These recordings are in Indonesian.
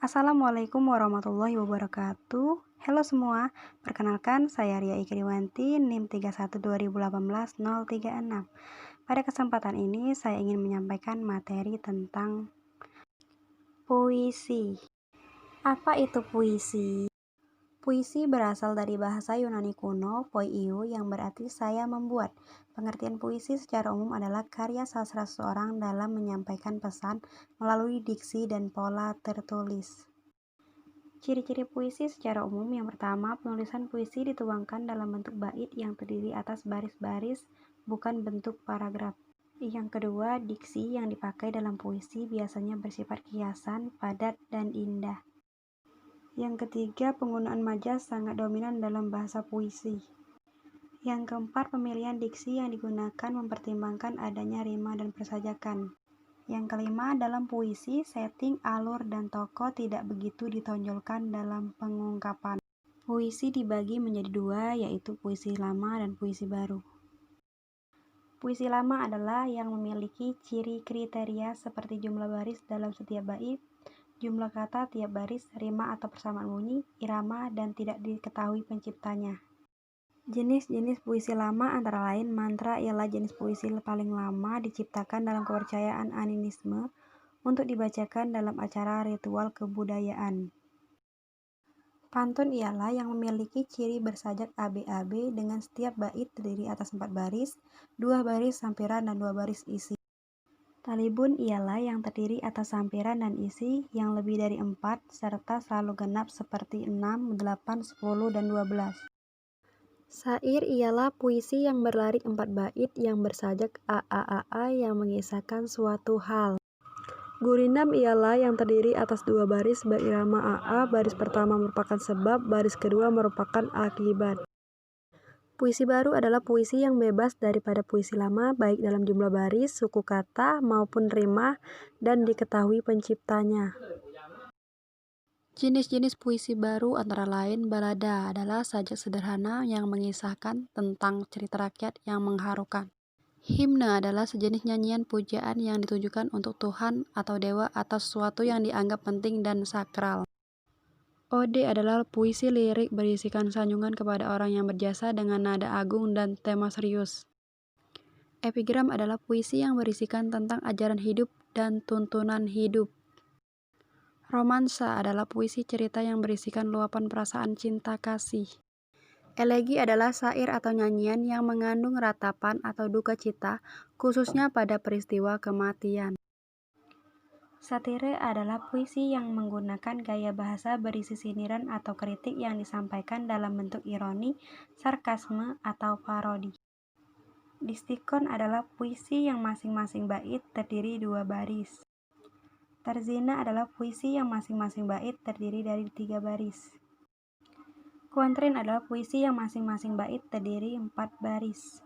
Assalamualaikum warahmatullahi wabarakatuh. Halo semua, perkenalkan saya Ria Ikriwanti, NIM 31 2018 036. Pada kesempatan ini saya ingin menyampaikan materi tentang puisi. Apa itu puisi? Puisi berasal dari bahasa Yunani kuno, poiou, yang berarti saya membuat. Pengertian puisi secara umum adalah karya sastra seseorang dalam menyampaikan pesan melalui diksi dan pola tertulis. Ciri-ciri puisi secara umum: yang pertama, penulisan puisi dituangkan dalam bentuk bait yang terdiri atas baris-baris, bukan bentuk paragraf. Yang kedua, diksi yang dipakai dalam puisi biasanya bersifat kiasan, padat, dan indah. Yang ketiga, penggunaan majas sangat dominan dalam bahasa puisi. Yang keempat, pemilihan diksi yang digunakan mempertimbangkan adanya rima dan persajakan. Yang kelima, dalam puisi, setting, alur, dan tokoh tidak begitu ditonjolkan dalam pengungkapan. Puisi dibagi menjadi dua, yaitu puisi lama dan puisi baru. Puisi lama adalah yang memiliki ciri kriteria seperti jumlah baris dalam setiap bait, jumlah kata tiap baris, rima atau persamaan bunyi, irama, dan tidak diketahui penciptanya. Jenis-jenis puisi lama antara lain: mantra ialah jenis puisi paling lama diciptakan dalam kepercayaan animisme untuk dibacakan dalam acara ritual kebudayaan. Pantun ialah yang memiliki ciri bersajak ABAB dengan setiap bait terdiri atas 4 baris, 2 baris sampiran dan 2 baris isi. Talibun ialah yang terdiri atas sampiran dan isi yang lebih dari 4 serta selalu genap seperti 6, 8, 10, dan 12. Syair ialah puisi yang berlarik 4 bait yang bersajak AAAA yang mengisahkan suatu hal. Gurindam ialah yang terdiri atas 2 baris berirama AA, baris pertama merupakan sebab, baris kedua merupakan akibat. Puisi baru adalah puisi yang bebas daripada puisi lama, baik dalam jumlah baris, suku kata, maupun rima, dan diketahui penciptanya. Jenis-jenis puisi baru antara lain: balada adalah sajak sederhana yang mengisahkan tentang cerita rakyat yang mengharukan. Himne adalah sejenis nyanyian pujaan yang ditujukan untuk Tuhan atau dewa atau sesuatu yang dianggap penting dan sakral. Ode adalah puisi lirik berisikan sanjungan kepada orang yang berjasa dengan nada agung dan tema serius. Epigram adalah puisi yang berisikan tentang ajaran hidup dan tuntunan hidup. Romansa adalah puisi cerita yang berisikan luapan perasaan cinta kasih. Elegi adalah syair atau nyanyian yang mengandung ratapan atau duka cita, khususnya pada peristiwa kematian. Satire adalah puisi yang menggunakan gaya bahasa berisi sindiran atau kritik yang disampaikan dalam bentuk ironi, sarkasme, atau parodi. Distikon adalah puisi yang masing-masing bait terdiri 2 baris. Tarzina adalah puisi yang masing-masing bait terdiri dari 3 baris. Kuantrin adalah puisi yang masing-masing bait terdiri 4 baris.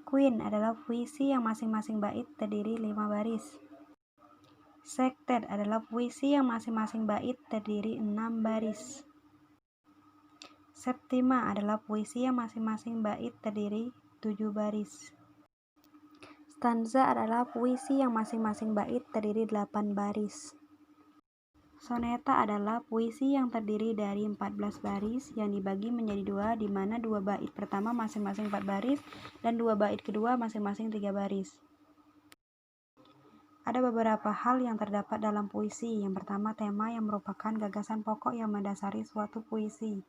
Queen adalah puisi yang masing-masing bait terdiri 5 baris. Sektet adalah puisi yang masing-masing bait terdiri 6 baris. Septima adalah puisi yang masing-masing bait terdiri 7 baris. Stanza adalah puisi yang masing-masing bait terdiri 8 baris. Soneta adalah puisi yang terdiri dari 14 baris yang dibagi menjadi 2, di mana 2 bait pertama masing-masing 4 baris dan 2 bait kedua masing-masing 3 baris. Ada beberapa hal yang terdapat dalam puisi. Yang pertama, tema yang merupakan gagasan pokok yang mendasari suatu puisi.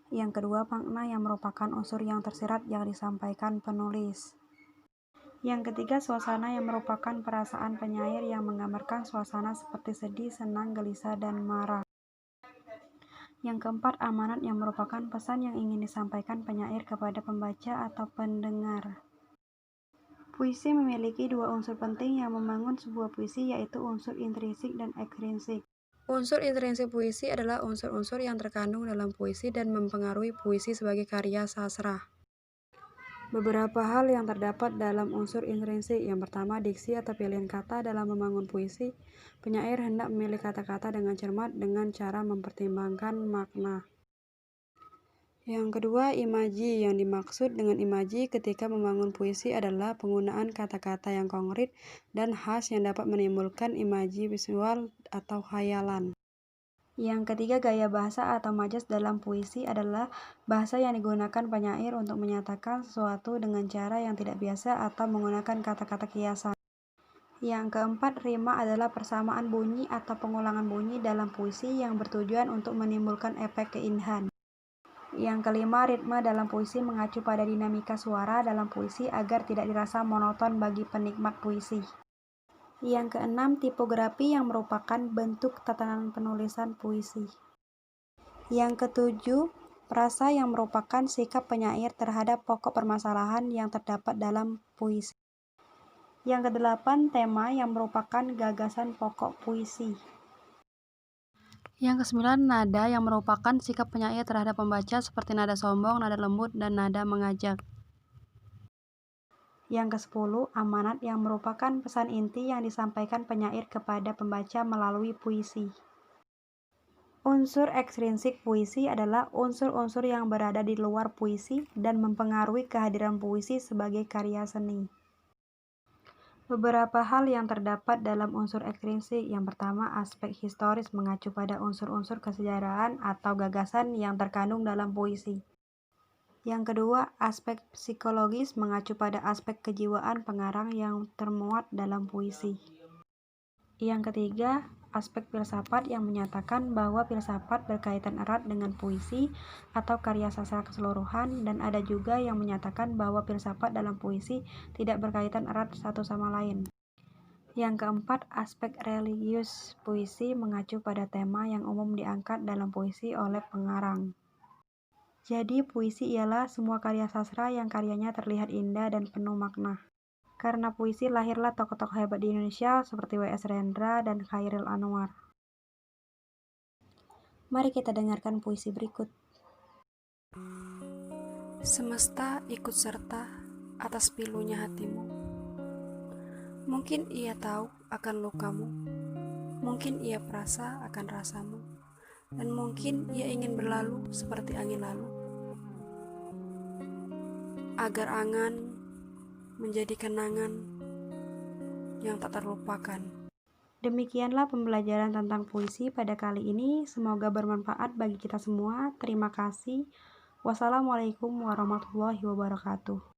Yang kedua, makna yang merupakan unsur yang tersirat yang disampaikan penulis. Yang ketiga, suasana yang merupakan perasaan penyair yang menggambarkan suasana seperti sedih, senang, gelisah, dan marah. Yang keempat, amanat yang merupakan pesan yang ingin disampaikan penyair kepada pembaca atau pendengar. Puisi memiliki 2 unsur penting yang membangun sebuah puisi, yaitu unsur intrinsik dan ekstrinsik. Unsur intrinsik puisi adalah unsur-unsur yang terkandung dalam puisi dan mempengaruhi puisi sebagai karya sastra. Beberapa hal yang terdapat dalam unsur intrinsik. Yang pertama, diksi atau pilihan kata dalam membangun puisi. Penyair hendak memilih kata-kata dengan cermat dengan cara mempertimbangkan makna. Yang kedua, imaji. Yang dimaksud dengan imaji ketika membangun puisi adalah penggunaan kata-kata yang konkret dan khas yang dapat menimbulkan imaji visual atau khayalan. Yang ketiga, gaya bahasa atau majas dalam puisi adalah bahasa yang digunakan penyair untuk menyatakan sesuatu dengan cara yang tidak biasa atau menggunakan kata-kata kiasan. Yang keempat, rima adalah persamaan bunyi atau pengulangan bunyi dalam puisi yang bertujuan untuk menimbulkan efek keindahan. Yang kelima, ritme dalam puisi mengacu pada dinamika suara dalam puisi agar tidak dirasa monoton bagi penikmat puisi. Yang keenam, tipografi yang merupakan bentuk tatanan penulisan puisi. Yang ketujuh, prasa yang merupakan sikap penyair terhadap pokok permasalahan yang terdapat dalam puisi. Yang kedelapan, tema yang merupakan gagasan pokok puisi. Yang kesembilan, nada yang merupakan sikap penyair terhadap pembaca seperti nada sombong, nada lembut, dan nada mengajak. Yang kesepuluh, amanat yang merupakan pesan inti yang disampaikan penyair kepada pembaca melalui puisi. Unsur ekstrinsik puisi adalah unsur-unsur yang berada di luar puisi dan mempengaruhi kehadiran puisi sebagai karya seni. Beberapa hal yang terdapat dalam unsur ekstrinsik. Yang pertama, aspek historis mengacu pada unsur-unsur kesejarahan atau gagasan yang terkandung dalam puisi. Yang kedua, aspek psikologis mengacu pada aspek kejiwaan pengarang yang termuat dalam puisi. Yang ketiga, aspek filsafat yang menyatakan bahwa filsafat berkaitan erat dengan puisi atau karya sastra keseluruhan, dan ada juga yang menyatakan bahwa filsafat dalam puisi tidak berkaitan erat satu sama lain. Yang keempat, aspek religius puisi mengacu pada tema yang umum diangkat dalam puisi oleh pengarang. Jadi, puisi ialah semua karya sastra yang karyanya terlihat indah dan penuh makna. Karena puisi lahirlah tokoh-tokoh hebat di Indonesia seperti W.S. Rendra dan Chairil Anwar. Mari kita dengarkan puisi berikut. Semesta ikut serta atas pilunya hatimu. Mungkin ia tahu akan lukamu, mungkin ia perasa akan rasamu, dan mungkin ia ingin berlalu seperti angin lalu, agar angan menjadi kenangan yang tak terlupakan. Demikianlah pembelajaran tentang puisi pada kali ini. Semoga bermanfaat bagi kita semua. Terima kasih. Wassalamualaikum warahmatullahi wabarakatuh.